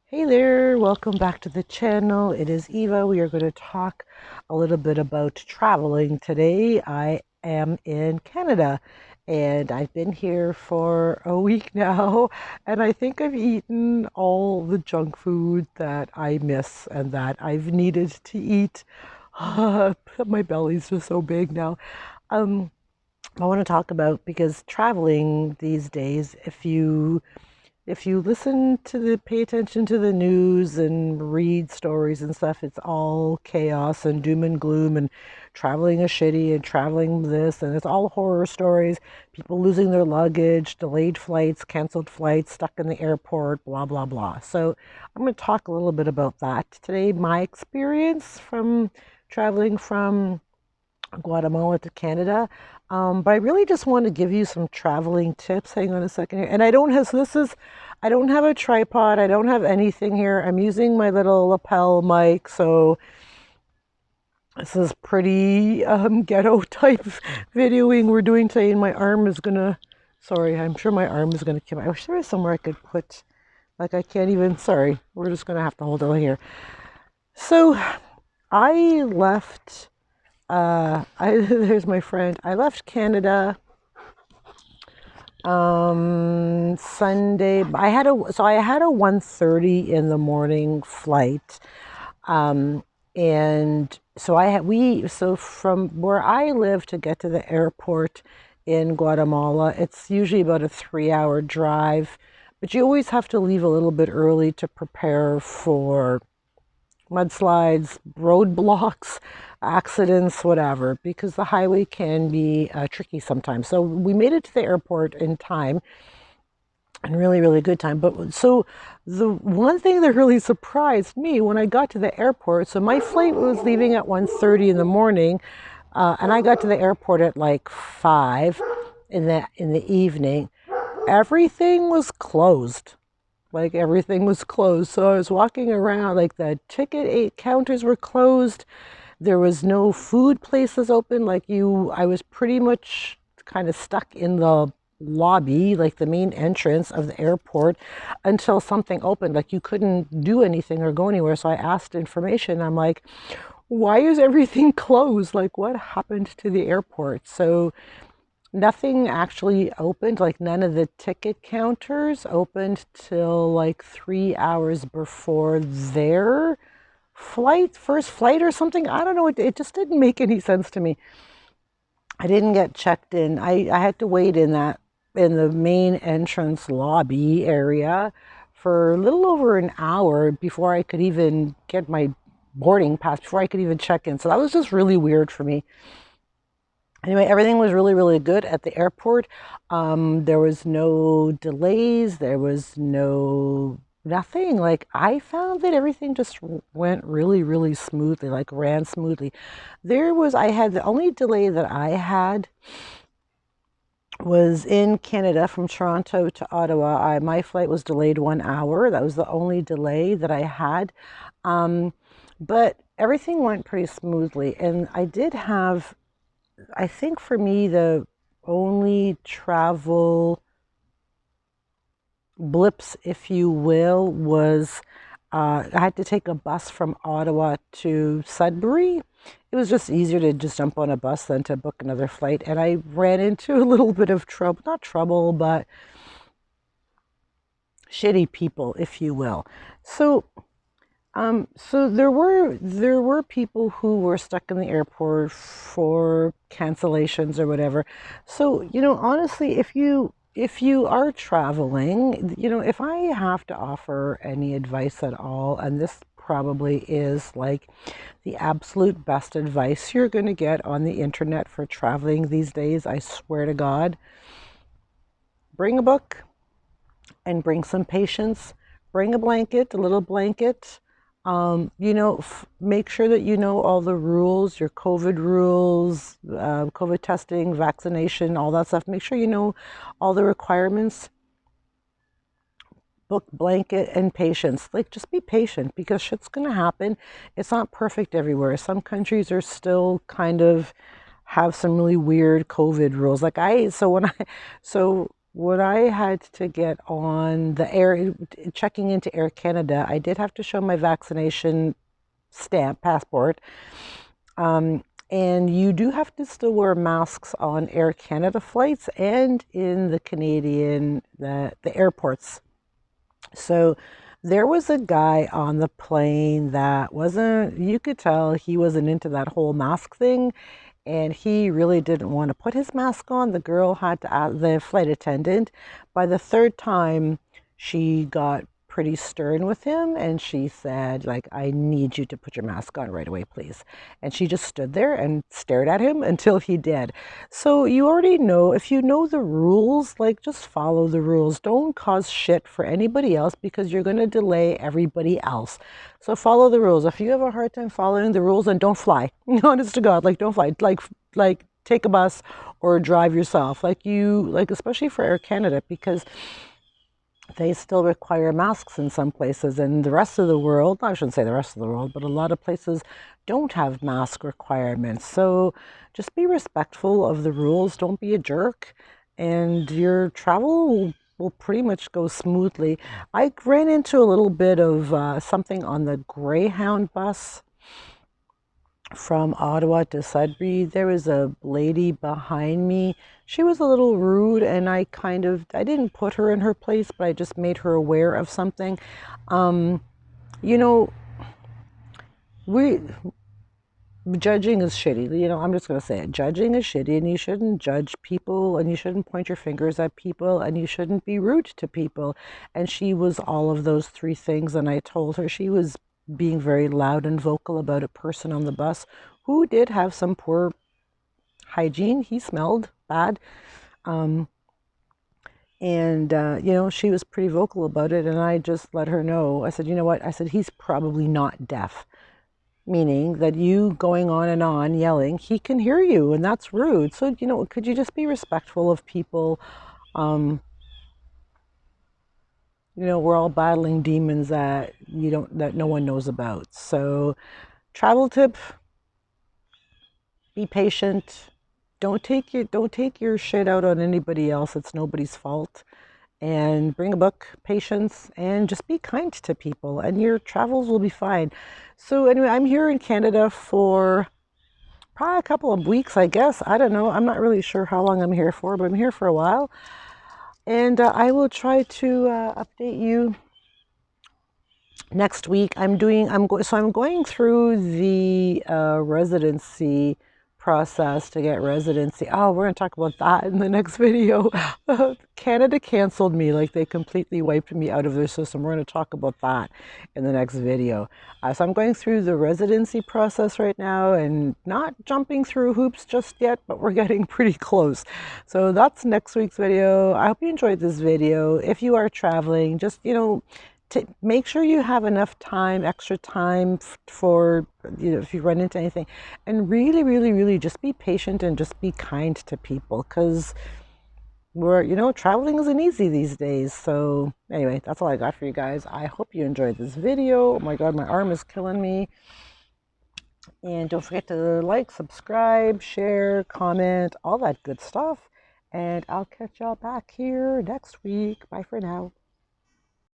Hey there, welcome back to the channel. It is Eva. We are going to talk a little bit about traveling today. I am in Canada and I've been here for a week now, and I think I've eaten all the junk food that I miss and that I've needed to eat. My belly's just so big now. Um, I want to talk about because traveling these days, if you listen to pay attention to the news and read stories and stuff, it's all chaos and doom and gloom, and traveling is shitty and traveling this, and it's all horror stories, people losing their luggage, delayed flights, canceled flights, stuck in the airport, blah, blah, blah. So I'm going to talk a little bit about that today, my experience from traveling from Guatemala to Canada. But I really just want to give you some traveling tips. Hang on a second here. And I don't have, so this is, I don't have a tripod. I don't have anything here. I'm using my little lapel mic. So this is pretty ghetto type videoing we're doing today. And my arm is going to, sorry, I'm sure my arm is going to come. I wish there was somewhere I could put, like I can't even, sorry, we're just going to have to hold it here. So I left there's my friend. I left Canada Sunday. I had a 1:30 in the morning flight. Um, and so I had we so from where I live to get to the airport in Guatemala, it's usually about a 3-hour drive, but you always have to leave a little bit early to prepare for mudslides, roadblocks, accidents, whatever, because the highway can be tricky sometimes. So we made it to the airport in time, in really, really good time. But so the one thing that really surprised me when I got to the airport, so my flight was leaving at 1:30 in the morning, and I got to the airport at like 5 in the evening. Everything was closed. Like everything was closed. So I was walking around, like the ticket eight counters were closed. There was no food places open. I was pretty much kind of stuck in the lobby, like the main entrance of the airport, until something opened. Like you couldn't do anything or go anywhere. So I asked information. I'm like, why is everything closed? Like what happened to the airport? So nothing actually opened, like none of the ticket counters opened till like 3 hours before their first flight or something. I don't know. It just didn't make any sense to me. I didn't get checked in. I had to wait in the main entrance lobby area for a little over an hour before I could even get my boarding pass, before I could even check in. So that was just really weird for me. Anyway, everything was really, really good at the airport. There was no delays. There was nothing. Like I found that everything just went really, really smoothly, like ran smoothly. I had the only delay that I had was in Canada from Toronto to Ottawa. My flight was delayed 1 hour. That was the only delay that I had. Um, but everything went pretty smoothly. And I think for me, the only travel blips, if you will, was I had to take a bus from Ottawa to Sudbury. It was just easier to just jump on a bus than to book another flight. And I ran into a little bit of trouble, not trouble, but shitty people, if you will. So so there were people who were stuck in the airport for cancellations or whatever. So, honestly, if you are traveling, if I have to offer any advice at all, and this probably is like the absolute best advice you're going to get on the internet for traveling these days, I swear to God, bring a book and bring some patience. Bring a blanket, a little blanket. Make sure that you know all the rules, COVID testing, vaccination, all that stuff. Make sure you know all the requirements. Book, blanket, and patience. Like, just be patient because shit's gonna happen. It's not perfect everywhere. Some countries are still kind of have some really weird COVID rules. So when I had to get on the air, checking into Air Canada, I did have to show my vaccination stamp, passport. Um, and you do have to still wear masks on Air Canada flights and in the Canadian, the airports. So there was a guy on the plane that wasn't, you could tell he wasn't into that whole mask thing. And he really didn't want to put his mask on. The girl had to ask the flight attendant. By the third time, she got pretty stern with him and she said, like, I need you to put your mask on right away, please. And she just stood there and stared at him until he did. So you already know, if you know the rules, like, just follow the rules. Don't cause shit for anybody else because you're going to delay everybody else. So follow the rules. If you have a hard time following the rules, then don't fly. Honest to God, like, don't fly. Like take a bus or drive yourself. Like especially for Air Canada, because they still require masks in some places, and the rest of the world, I shouldn't say the rest of the world, but a lot of places don't have mask requirements. So just be respectful of the rules. Don't be a jerk, and your travel will pretty much go smoothly. I ran into a little bit of something on the Greyhound bus from Ottawa to Sudbury. There was a lady behind me. She was a little rude, and I didn't put her in her place, but I just made her aware of something. Um, you know, we judging is shitty. I'm just gonna say it. Judging is shitty, and you shouldn't judge people, and you shouldn't point your fingers at people, and you shouldn't be rude to people. And she was all of those three things, and I told her she was being very loud and vocal about a person on the bus who did have some poor hygiene. He smelled bad. Um, and, she was pretty vocal about it. And I just let her know. I said, you know what? I said, he's probably not deaf, meaning that you going on yelling, he can hear you, and that's rude. So, could you just be respectful of people? Um, we're all battling demons that no one knows about. So, travel tip, be patient. Don't take your shit out on anybody else. It's nobody's fault. And bring a book, patience, and just be kind to people, and your travels will be fine. So anyway, I'm here in Canada for probably a couple of weeks, I guess. I don't know. I'm not really sure how long I'm here for, but I'm here for a while. And I will try to update you next week. I'm going through the residency process to get residency. Oh, we're going to talk about that in the next video. Canada canceled me, like they completely wiped me out of their system. We're going to talk about that in the next video. So I'm going through the residency process right now and not jumping through hoops just yet, but we're getting pretty close. So that's next week's video. I hope you enjoyed this video. If you are traveling, just, to make sure you have enough time, extra time for, if you run into anything, and really, really, really just be patient and just be kind to people, because traveling isn't easy these days. So anyway, that's all I got for you guys. I hope you enjoyed this video. Oh my God, my arm is killing me. And don't forget to like, subscribe, share, comment, all that good stuff. And I'll catch y'all back here next week. Bye for now.